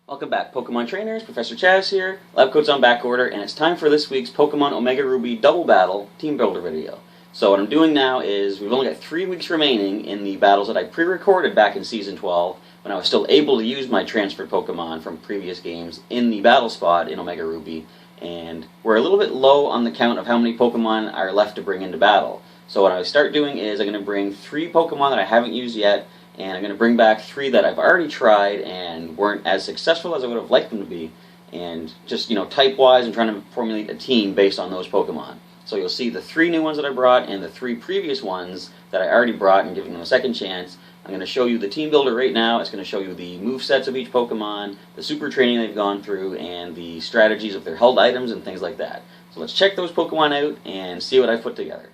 Welcome back, Pokemon trainers. Professor Chaz here. Lab coats on back order, and it's time for this week's Pokemon Omega Ruby Double Battle Team Builder video. So what I'm doing now is we've only got 3 weeks remaining in the battles that I pre-recorded back in Season 12 when I was still able to use my transferred Pokemon from previous games in the battle spot in Omega Ruby, and we're a little bit low on the count of how many Pokemon are left to bring into battle. So what I start doing is I'm going to bring 3 Pokemon that I haven't used yet, and I'm going to bring back 3 that I've already tried and weren't as successful as I would have liked them to be, and just, type-wise, I'm trying to formulate a team based on those Pokemon. So you'll see the 3 new ones that I brought and the 3 previous ones that I already brought and giving them a second chance. I'm going to show you the team builder right now. It's going to show you the movesets of each Pokemon, the super training they've gone through, and the strategies of their held items and things like that. So let's check those Pokemon out and see what I've put together.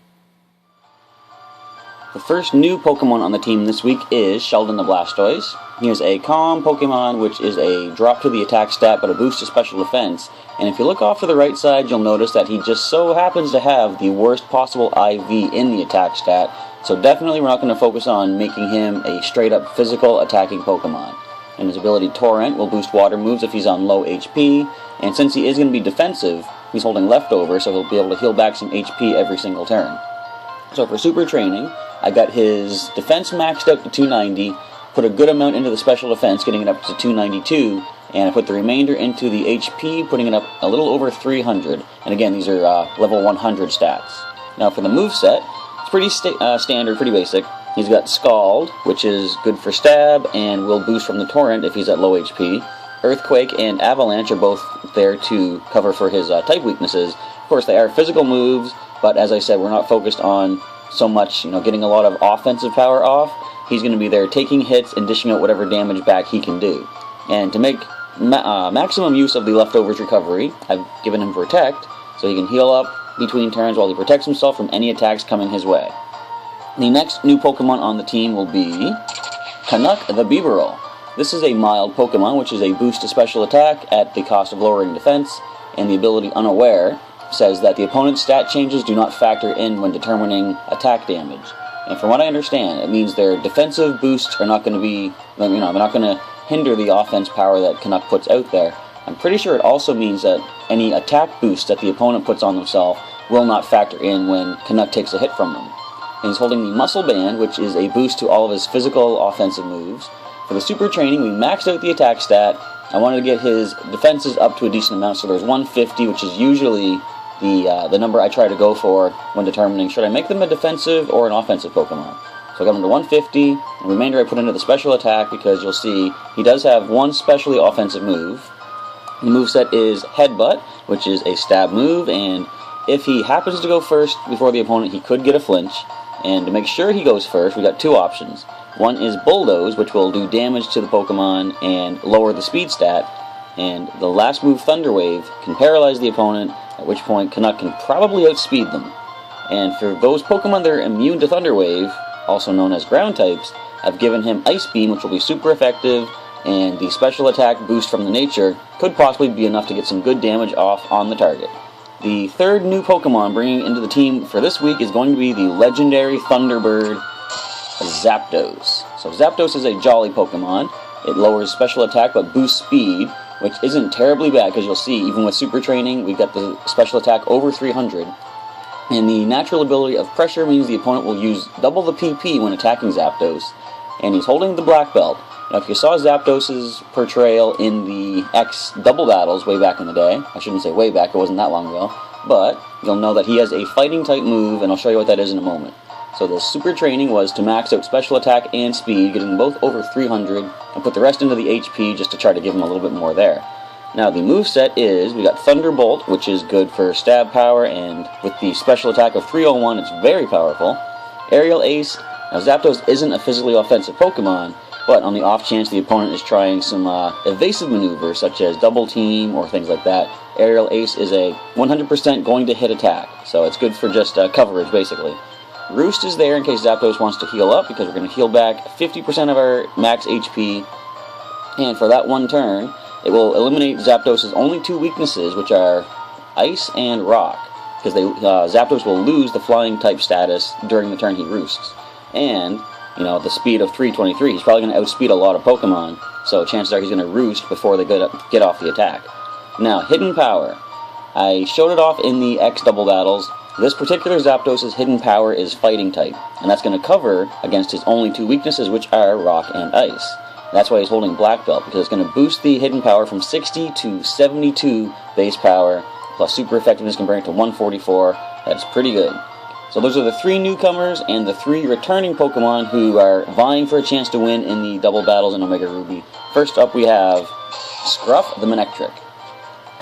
The first new Pokemon on the team this week is Sheldon the Blastoise. He is a calm Pokemon, which is a drop to the attack stat but a boost to special defense. And if you look off to the right side, you'll notice that he just so happens to have the worst possible IV in the attack stat. So definitely we're not going to focus on making him a straight up physical attacking Pokemon. And his ability Torrent will boost water moves if he's on low HP. And since he is going to be defensive, he's holding leftover, so he'll be able to heal back some HP every single turn. So for super training, I got his defense maxed out to 290, put a good amount into the special defense, getting it up to 292, and I put the remainder into the HP, putting it up a little over 300. And again, these are level 100 stats. Now for the moveset, it's pretty standard, pretty basic. He's got Scald, which is good for stab, and will boost from the Torrent if he's at low HP. Earthquake and Avalanche are both there to cover for his type weaknesses. Of course, they are physical moves, but as I said, we're not focused on so much, getting a lot of offensive power off. He's going to be there taking hits and dishing out whatever damage back he can do. And to make maximum use of the leftovers recovery, I've given him Protect, so he can heal up between turns while he protects himself from any attacks coming his way. The next new Pokemon on the team will be Canuck the Bibarel. This is a mild Pokemon, which is a boost to special attack at the cost of lowering defense, and the ability Unaware says that the opponent's stat changes do not factor in when determining attack damage. And from what I understand, it means their defensive boosts are not going to be, they're not going to hinder the offense power that Canuck puts out there. I'm pretty sure it also means that any attack boost that the opponent puts on themselves will not factor in when Canuck takes a hit from them. And he's holding the Muscle Band, which is a boost to all of his physical offensive moves. For the super training, we maxed out the attack stat. I wanted to get his defenses up to a decent amount, so there's 150, which is usually the number I try to go for when determining should I make them a defensive or an offensive Pokemon. So I got him to 150, and the remainder I put into the special attack because you'll see he does have one specially offensive move. The moveset is Headbutt, which is a stab move, and if he happens to go first before the opponent, he could get a flinch. And to make sure he goes first, we got 2 options. One is Bulldoze, which will do damage to the Pokemon and lower the speed stat. And the last move, Thunder Wave, can paralyze the opponent, at which point Canuck can probably outspeed them. And for those Pokemon that are immune to Thunder Wave, also known as ground types, I've given him Ice Beam, which will be super effective, and the special attack boost from the nature could possibly be enough to get some good damage off on the target. The third new Pokemon bringing into the team for this week is going to be the legendary Thunderbird Zapdos. So Zapdos is a jolly Pokemon. It lowers special attack but boosts speed, which isn't terribly bad because you'll see, even with super training, we've got the special attack over 300. And the natural ability of Pressure means the opponent will use double the PP when attacking Zapdos. And he's holding the black belt. Now, if you saw Zapdos' portrayal in the X double battles way back in the day, I shouldn't say way back, it wasn't that long ago, but you'll know that he has a fighting type move, and I'll show you what that is in a moment. So the super training was to max out special attack and speed, getting them both over 300, and put the rest into the HP just to try to give him a little bit more there. Now the moveset is, we got Thunderbolt, which is good for stab power, and with the special attack of 301, it's very powerful. Aerial Ace, now Zapdos isn't a physically offensive Pokemon, but on the off chance the opponent is trying some evasive maneuvers, such as double team or things like that, Aerial Ace is a 100% going to hit attack, so it's good for just coverage basically. Roost is there in case Zapdos wants to heal up, because we're going to heal back 50% of our max HP, and for that one turn, it will eliminate Zapdos' only 2 weaknesses, which are Ice and Rock, because Zapdos will lose the Flying type status during the turn he roosts. And you know, the speed of 323. He's probably going to outspeed a lot of Pokemon, so chances are he's going to Roost before they get off the attack. Now, Hidden Power. I showed it off in the X double battles. This particular Zapdos' Hidden Power is Fighting type, and that's going to cover against his only two weaknesses, which are Rock and Ice. That's why he's holding Black Belt, because it's going to boost the Hidden Power from 60 to 72 base power, plus Super Effectiveness can bring it to 144. That's pretty good. So those are the 3 newcomers and the 3 returning Pokemon who are vying for a chance to win in the double battles in Omega Ruby. First up we have Scruff the Manectric.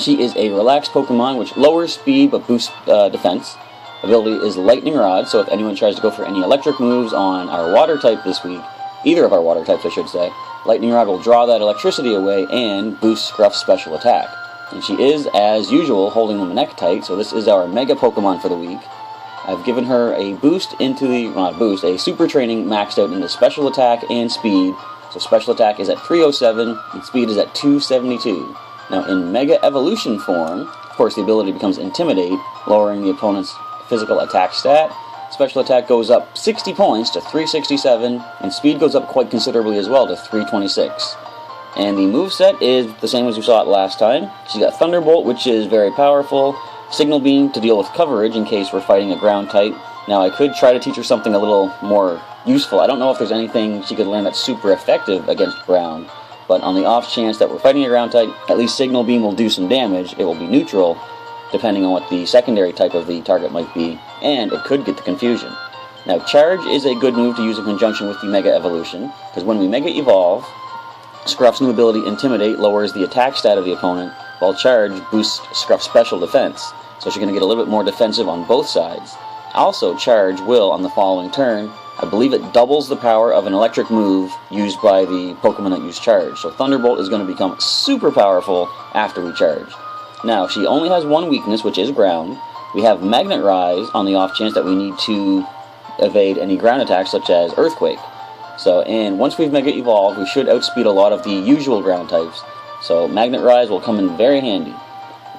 She is a relaxed Pokemon which lowers speed but boosts defense. Ability is Lightning Rod, so if anyone tries to go for any electric moves on our water type this week, either of our water types I should say, Lightning Rod will draw that electricity away and boost Scruff's special attack. And she is, as usual, holding the Manectite, so this is our Mega Pokemon for the week. I've given her a boost into the, well, not boost, a super training maxed out into special attack and speed. So special attack is at 307 and speed is at 272. Now in Mega Evolution form, of course the ability becomes Intimidate, lowering the opponent's physical attack stat. Special attack goes up 60 points to 367, and speed goes up quite considerably as well to 326. And the moveset is the same as we saw it last time. She's got Thunderbolt, which is very powerful. Signal Beam to deal with coverage in case we're fighting a ground type. Now I could try to teach her something a little more useful. I don't know if there's anything she could learn that's super effective against ground, but on the off chance that we're fighting a ground type, at least Signal Beam will do some damage. It will be neutral, depending on what the secondary type of the target might be, and it could get the confusion. Now Charge is a good move to use in conjunction with the Mega Evolution, because when we Mega Evolve, Scruff's new ability Intimidate lowers the attack stat of the opponent, while Charge boosts Scruff's special defense, so she's going to get a little bit more defensive on both sides. Also, Charge will, on the following turn, I believe it doubles the power of an electric move used by the Pokemon that use Charge. So Thunderbolt is going to become super powerful after we Charge. Now, she only has one weakness, which is ground. We have Magnet Rise on the off chance that we need to evade any ground attacks, such as Earthquake. So, and once we've Mega Evolved, we should outspeed a lot of the usual ground types. So Magnet Rise will come in very handy.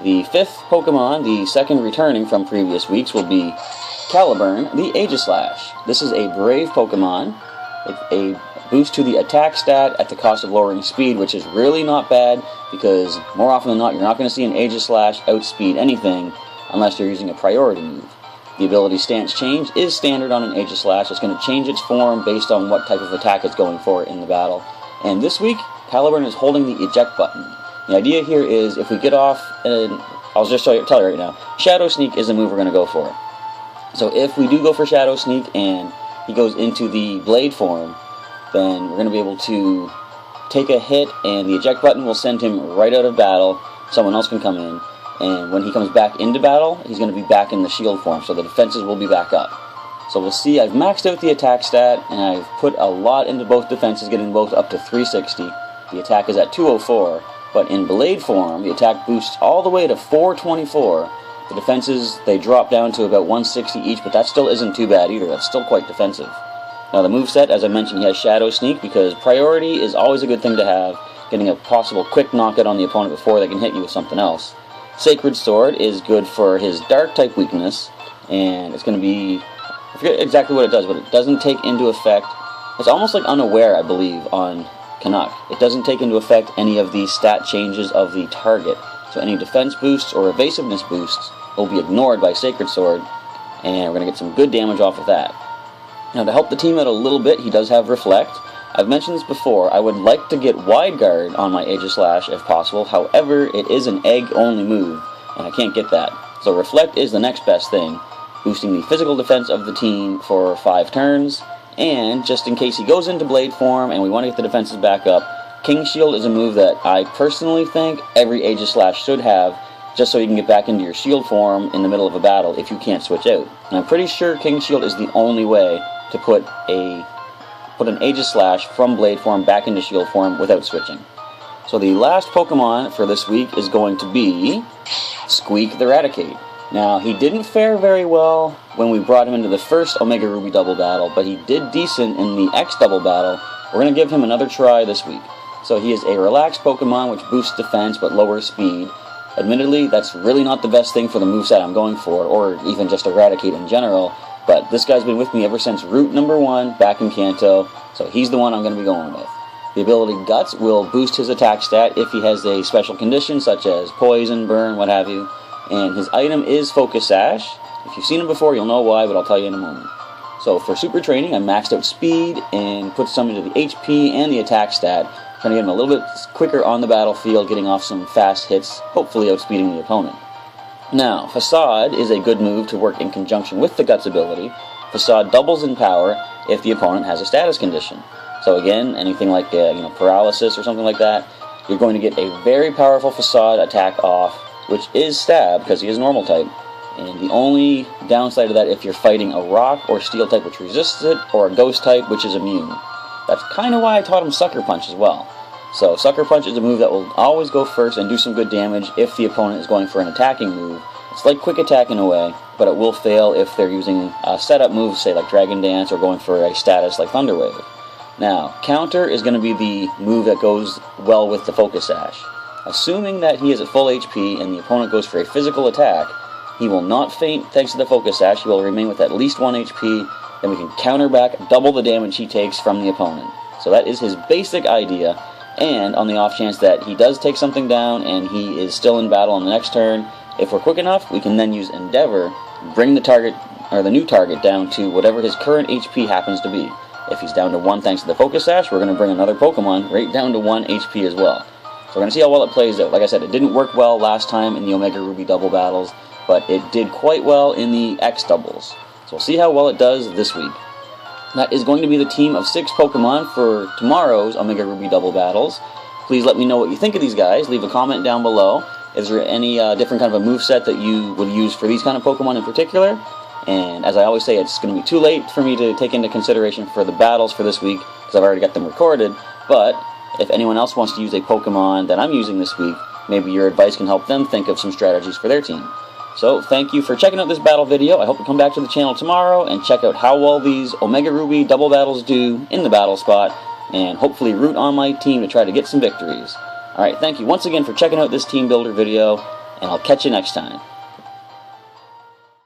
The 5th Pokemon, the second returning from previous weeks, will be Caliburn, the Aegislash. This is a brave Pokemon. It's a boost to the attack stat at the cost of lowering speed, which is really not bad, because more often than not, you're not going to see an Aegislash outspeed anything unless you're using a priority move. The ability Stance Change is standard on an Aegislash. It's going to change its form based on what type of attack it's going for in the battle. And this week, Caliburn is holding the Eject button. The idea here is if we get off, and I'll just tell you right now, Shadow Sneak is the move we're going to go for. So if we do go for Shadow Sneak and he goes into the Blade form, then we're going to be able to take a hit and the Eject button will send him right out of battle. Someone else can come in, and when he comes back into battle, he's going to be back in the shield form, so the defenses will be back up. So we'll see, I've maxed out the attack stat, and I've put a lot into both defenses, getting both up to 360. The attack is at 204, but in Blade form, the attack boosts all the way to 424. The defenses, they drop down to about 160 each, but that still isn't too bad either. That's still quite defensive. Now the moveset, as I mentioned, he has Shadow Sneak, because priority is always a good thing to have, getting a possible quick knockout on the opponent before they can hit you with something else. Sacred Sword is good for his Dark type weakness, and it's going to be, I forget exactly what it does, but it doesn't take into effect, it's almost like Unaware, I believe, on Canuck. It doesn't take into effect any of the stat changes of the target, so any defense boosts or evasiveness boosts will be ignored by Sacred Sword, and we're going to get some good damage off of that. Now to help the team out a little bit, he does have Reflect. I've mentioned this before, I would like to get Wide Guard on my Aegislash if possible, however it is an egg-only move, and I can't get that. So Reflect is the next best thing, boosting the physical defense of the team for 5 turns, and just in case he goes into Blade form and we want to get the defenses back up, King Shield is a move that I personally think every Aegislash should have, just so you can get back into your Shield form in the middle of a battle if you can't switch out. And I'm pretty sure King Shield is the only way to put an Aegislash from Blade form back into Shield form without switching. So the last Pokemon for this week is going to be Squeak the Raticate. Now, he didn't fare very well when we brought him into the first Omega Ruby double battle, but he did decent in the X double battle. We're going to give him another try this week. So he is a relaxed Pokemon which boosts defense but lowers speed. Admittedly, that's really not the best thing for the moveset I'm going for, or even just Eradicate in general, But this guy's been with me ever since Route number 1 back in Kanto, so he's the one I'm going to be going with. The ability Guts will boost his attack stat if he has a special condition such as Poison, Burn, what have you. And his item is Focus Sash. If you've seen him before, you'll know why, but I'll tell you in a moment. So for super training, I maxed out speed and put some into the HP and the attack stat, trying to get him a little bit quicker on the battlefield, getting off some fast hits, hopefully outspeeding the opponent. Now, Facade is a good move to work in conjunction with the Guts ability. Facade doubles in power if the opponent has a status condition. So again, anything like paralysis or something like that, you're going to get a very powerful Facade attack off, which is stab because he is normal type. And the only downside of that if you're fighting a rock or steel type which resists it, or a ghost type which is immune. That's kind of why I taught him Sucker Punch as well. So Sucker Punch is a move that will always go first and do some good damage if the opponent is going for an attacking move. It's like Quick Attack in a way, but it will fail if they're using a setup move, say like Dragon Dance, or going for a status like Thunder Wave. Now, Counter is going to be the move that goes well with the Focus Sash. Assuming that he is at full HP and the opponent goes for a physical attack, he will not faint thanks to the Focus Sash. He will remain with at least 1 HP, then we can counter back double the damage he takes from the opponent. So that is his basic idea, and on the off chance that he does take something down and he is still in battle on the next turn, if we're quick enough, we can then use Endeavor, bring the target, or the new target, down to whatever his current HP happens to be. If he's down to 1 thanks to the Focus Sash, we're going to bring another Pokemon right down to 1 HP as well. So we're going to see how well it plays out. Like I said, it didn't work well last time in the Omega Ruby double battles, but it did quite well in the X doubles. So we'll see how well it does this week. That is going to be the team of 6 Pokemon for tomorrow's Omega Ruby double battles. Please let me know what you think of these guys. Leave a comment down below. Is there any different kind of a moveset that you would use for these kind of Pokemon in particular? And as I always say, it's going to be too late for me to take into consideration for the battles for this week, because I've already got them recorded. But if anyone else wants to use a Pokemon that I'm using this week, maybe your advice can help them think of some strategies for their team. So thank you for checking out this battle video. I hope you come back to the channel tomorrow and check out how well these Omega Ruby double battles do in the battle spot, and hopefully root on my team to try to get some victories. Alright, thank you once again for checking out this team builder video, and I'll catch you next time.